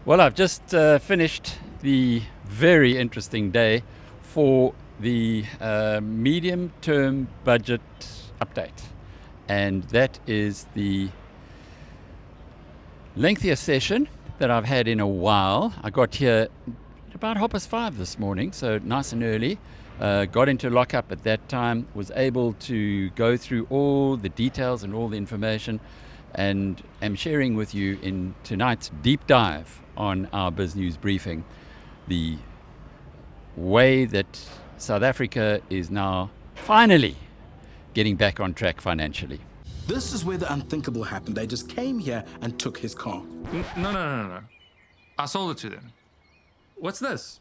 Well, I've just finished the very interesting day for the medium-term budget update, and that is the lengthiest session that I've had in a while. I got here at about 5:30 this morning, so nice and early. Got into lockup at that time, was able to go through all the details and all the information, and am sharing with you in tonight's deep dive on our BizNews briefing the way that South Africa is now finally getting back on track financially. This is where the unthinkable happened. They just came here and took his car. No. I sold it to them. What's this?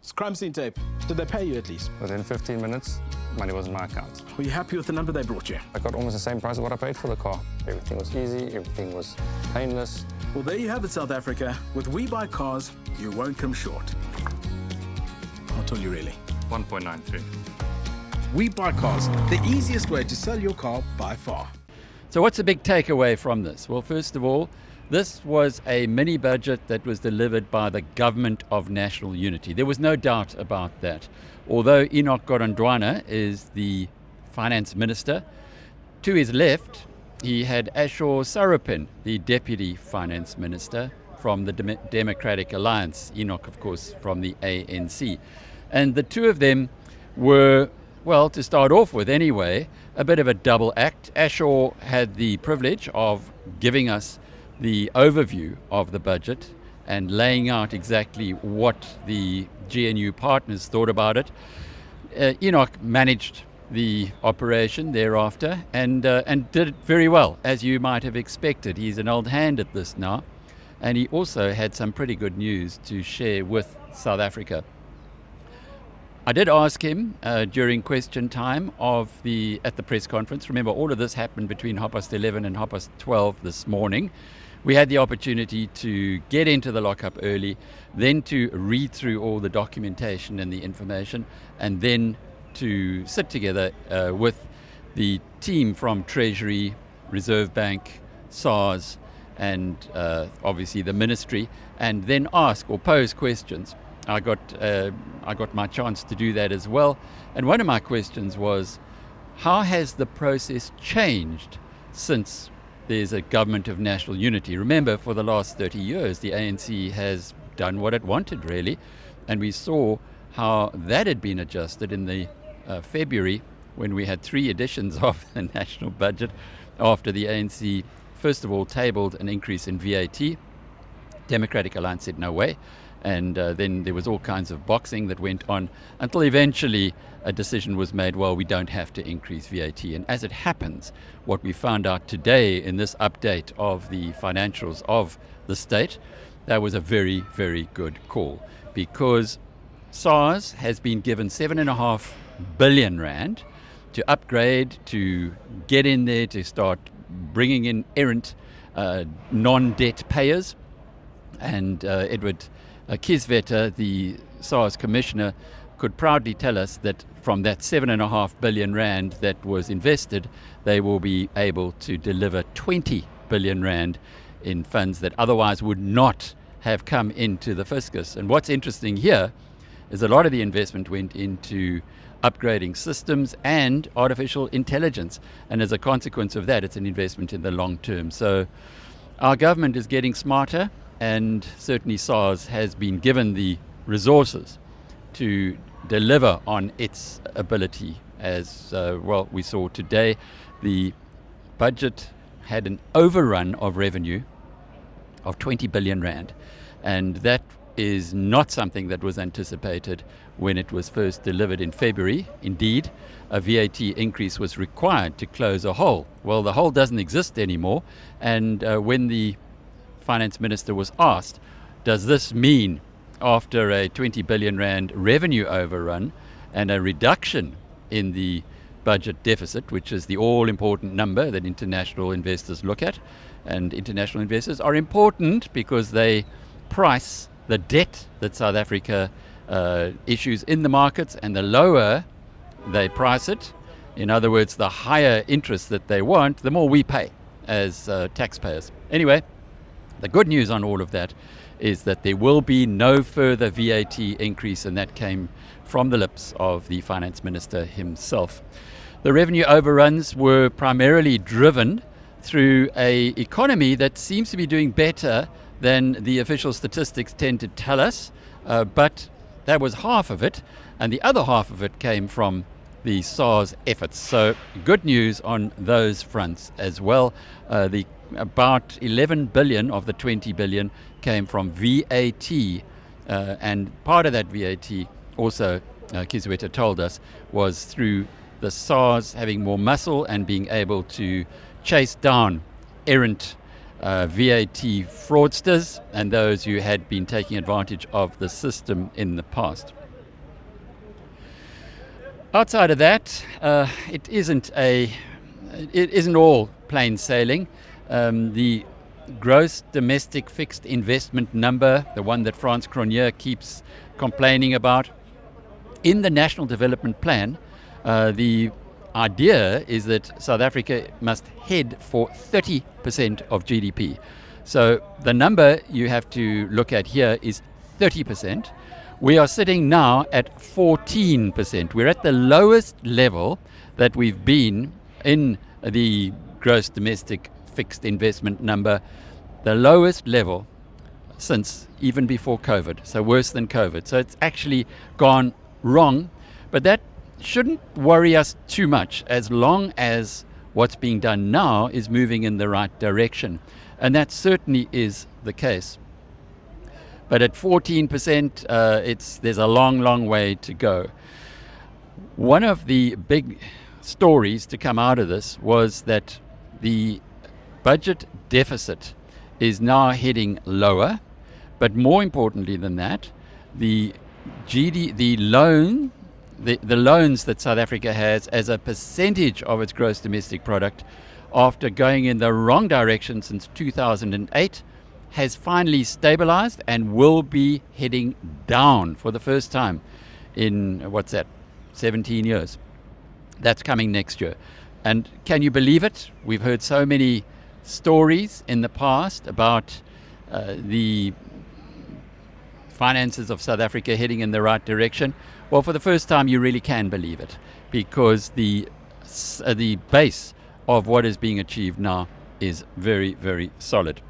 It's crime scene tape. Did they pay you at least? Within 15 minutes, money was in my account. Were you happy with the number they brought you? I got almost the same price as what I paid for the car. Everything was easy, everything was painless. Well, there you have it, South Africa. With We Buy Cars, you won't come short. I'll tell you really. 1.93. We Buy Cars, the easiest way to sell your car by far. So what's the big takeaway from this? Well, first of all, this was a mini budget that was delivered by the Government of National Unity. There was no doubt about that. Although Enoch Godongwana is the finance minister, to his left, he had Ashore Sarapin, the deputy finance minister from the Democratic Alliance. Enoch, of course, from the ANC. And the two of them were, well, to start off with anyway, a bit of a double act. Ashore had the privilege of giving us the overview of the budget and laying out exactly what the GNU partners thought about it. Enoch managed the operation thereafter and did it very well, as you might have expected. He's an old hand at this now, and he also had some pretty good news to share with South Africa. I did ask him during question time at the press conference. Remember, all of this happened between 11:30 and 12:30 this morning. We had the opportunity to get into the lockup early, then to read through all the documentation and the information, and then to sit together with the team from Treasury, Reserve Bank, SARS, and obviously the ministry, and then ask or pose questions. I got my chance to do that as well. And one of my questions was, how has the process changed since there's a Government of National Unity? Remember, for the last 30 years, the ANC has done what it wanted, really. And we saw how that had been adjusted in the February, when we had 3 editions of the national budget, after the ANC, first of all, tabled an increase in VAT. Democratic Alliance said no way. And then there was all kinds of boxing that went on until eventually a decision was made, well, we don't have to increase VAT. And as it happens, what we found out today in this update of the financials of the state, that was a very, very good call, because SARS has been given 7.5 billion rand to upgrade, to get in there, to start bringing in errant non-debt payers. And Edward Kisveta, the SARS commissioner, could proudly tell us that from that 7.5 billion rand that was invested, they will be able to deliver 20 billion rand in funds that otherwise would not have come into the fiscus. And what's interesting here is a lot of the investment went into upgrading systems and artificial intelligence. And as a consequence of that, it's an investment in the long term. So our government is getting smarter, and certainly SARS has been given the resources to deliver on its ability. As well, we saw today, the budget had an overrun of revenue of 20 billion rand, and that is not something that was anticipated when it was first delivered in February. Indeed, a VAT increase was required to close a hole. Well, the hole doesn't exist anymore, and when the finance minister was asked, does this mean, after a 20 billion rand revenue overrun and a reduction in the budget deficit, which is the all-important number that international investors look at, and international investors are important because they price the debt that South Africa issues in the markets, and the lower they price it, in other words, the higher interest that they want, the more we pay as taxpayers. Anyway, the good news on all of that is that there will be no further VAT increase, and that came from the lips of the finance minister himself. The revenue overruns were primarily driven through an economy that seems to be doing better than the official statistics tend to tell us, but that was half of it, and the other half of it came from the SARS efforts. So good news on those fronts as well. About 11 billion of the 20 billion came from VAT, and part of that VAT also, Kizweta told us, was through the SARS having more muscle and being able to chase down errant VAT fraudsters and those who had been taking advantage of the system in the past. Outside of that, it isn't all plain sailing. The gross domestic fixed investment number, the one that Frans Cronje keeps complaining about, in the National Development Plan, the idea is that South Africa must head for 30% of GDP. So the number you have to look at here is 30%. We are sitting now at 14%. We're at the lowest level that we've been in the gross domestic fixed investment number, the lowest level since even before COVID, so worse than COVID. So it's actually gone wrong, but that shouldn't worry us too much as long as what's being done now is moving in the right direction. And that certainly is the case. But at 14%, there's a long, long way to go. One of the big stories to come out of this was that the budget deficit is now heading lower, but more importantly than that, the loans that South Africa has as a percentage of its gross domestic product, after going in the wrong direction since 2008, has finally stabilized and will be heading down for the first time in, 17 years. That's coming next year. And can you believe it? We've heard so many stories in the past about the finances of South Africa heading in the right direction. Well, for the first time, you really can believe it, because the base of what is being achieved now is very, very solid.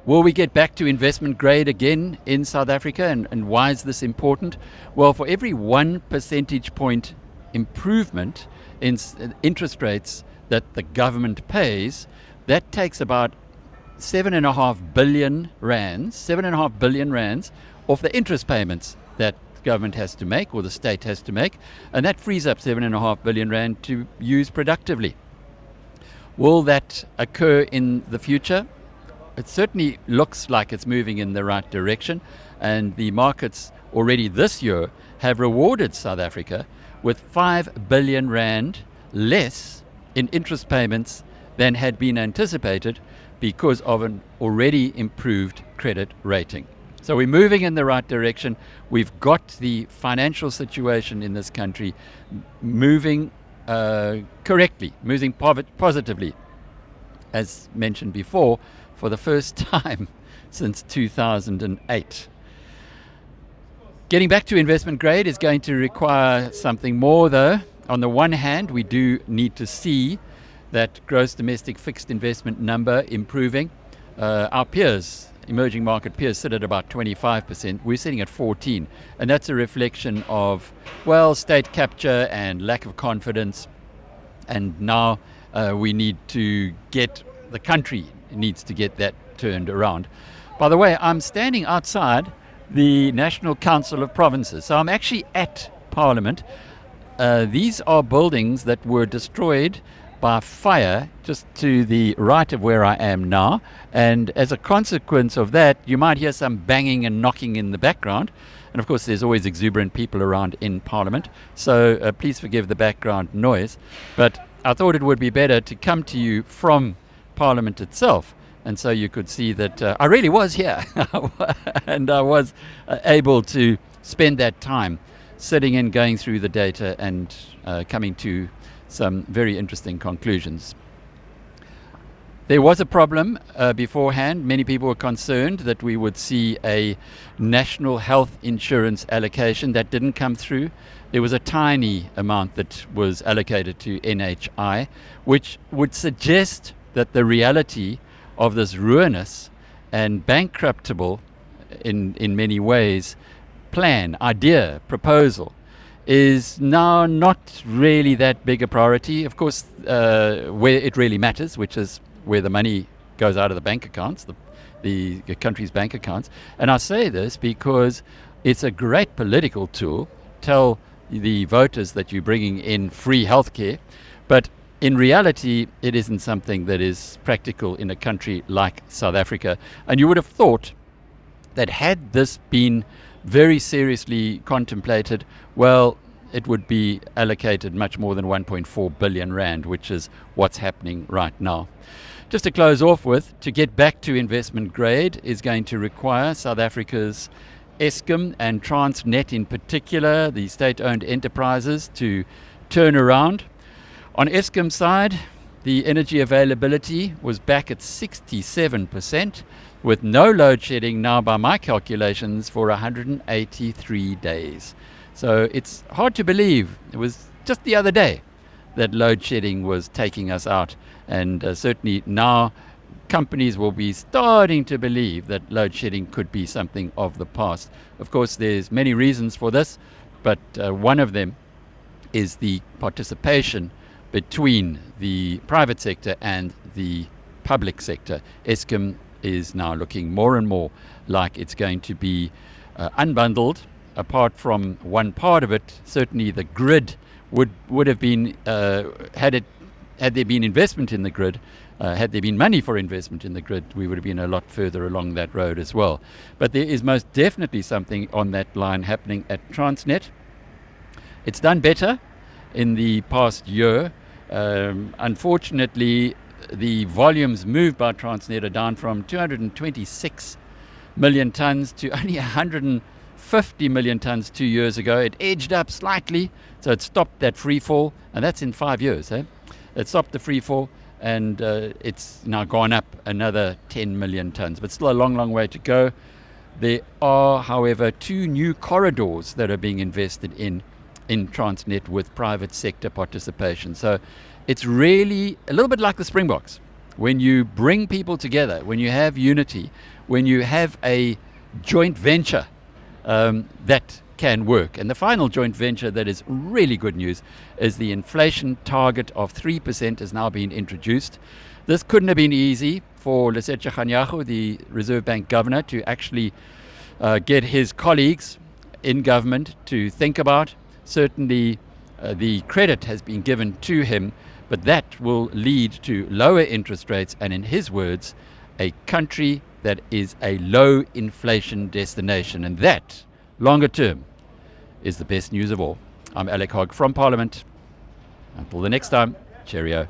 Will we get back to investment grade again in South Africa? And why is this important? Well, for every 1 percentage point improvement in interest rates that the government pays, that takes about 7.5 billion rands off the interest payments that government has to make, or the state has to make, and that frees up 7.5 billion rand to use productively. Will that occur in the future? It certainly looks like it's moving in the right direction, and the markets already this year have rewarded South Africa with 5 billion rand less in interest payments than had been anticipated because of an already improved credit rating. So we're moving in the right direction. We've got the financial situation in this country moving correctly, moving positively, as mentioned before, for the first time since 2008. Getting back to investment grade is going to require something more, though. On the one hand, we do need to see that gross domestic fixed investment number improving. Our peers, emerging market peers, sit at about 25%. We're sitting at 14%, and that's a reflection of, well, state capture and lack of confidence. And now we need to the country needs to get that turned around. By the way, I'm standing outside the National Council of Provinces. So I'm actually at Parliament. These are buildings that were destroyed by fire just to the right of where I am now. And as a consequence of that, you might hear some banging and knocking in the background. And of course, there's always exuberant people around in Parliament. So please forgive the background noise. But I thought it would be better to come to you from Parliament itself, and so you could see that I really was here and I was able to spend that time sitting and going through the data and coming to some very interesting conclusions. There was a problem beforehand. Many people were concerned that we would see a national health insurance allocation. That didn't come through. There was a tiny amount that was allocated to NHI, which would suggest that the reality of this ruinous and bankruptable in many ways plan, idea, proposal is now not really that big a priority. Of course, where it really matters, which is where the money goes out of the bank accounts, the country's bank accounts. And I say this because it's a great political tool. Tell the voters that you're bringing in free healthcare, but in reality, it isn't something that is practical in a country like South Africa. And you would have thought that had this been very seriously contemplated, well, it would be allocated much more than 1.4 billion rand, which is what's happening right now. Just to close off with, to get back to investment grade is going to require South Africa's Eskom and Transnet in particular, the state-owned enterprises, to turn around. On Eskom's side, the energy availability was back at 67%, with no load shedding now by my calculations for 183 days. So it's hard to believe. It was just the other day that load shedding was taking us out, and certainly now companies will be starting to believe that load shedding could be something of the past. Of course, there's many reasons for this, but one of them is the participation between the private sector and the public sector. Eskom is now looking more and more like it's going to be unbundled. Apart from one part of it, certainly the grid would have been, had there been investment in the grid, had there been money for investment in the grid, we would have been a lot further along that road as well. But there is most definitely something on that line happening at Transnet. It's done better in the past year. Unfortunately, the volumes moved by Transnet are down from 226 million tons to only 150 million tons 2 years ago. It edged up slightly, so it stopped that free fall, and that's in 5 years. It stopped the free fall, and it's now gone up another 10 million tons, but still a long, long way to go. There are, however, 2 new corridors that are being invested in Transnet with private sector participation. So it's really a little bit like the Springboks. When you bring people together, when you have unity, when you have a joint venture, that can work. And the final joint venture that is really good news is the inflation target of 3% has now been introduced. This couldn't have been easy for Lesetja Kganyago, the Reserve Bank governor, to actually get his colleagues in government to think about. Certainly the credit has been given to him, but that will lead to lower interest rates and, in his words, a country that is a low inflation destination. And that, longer term, is the best news of all. I'm Alec Hogg from Parliament. Until the next time, cheerio.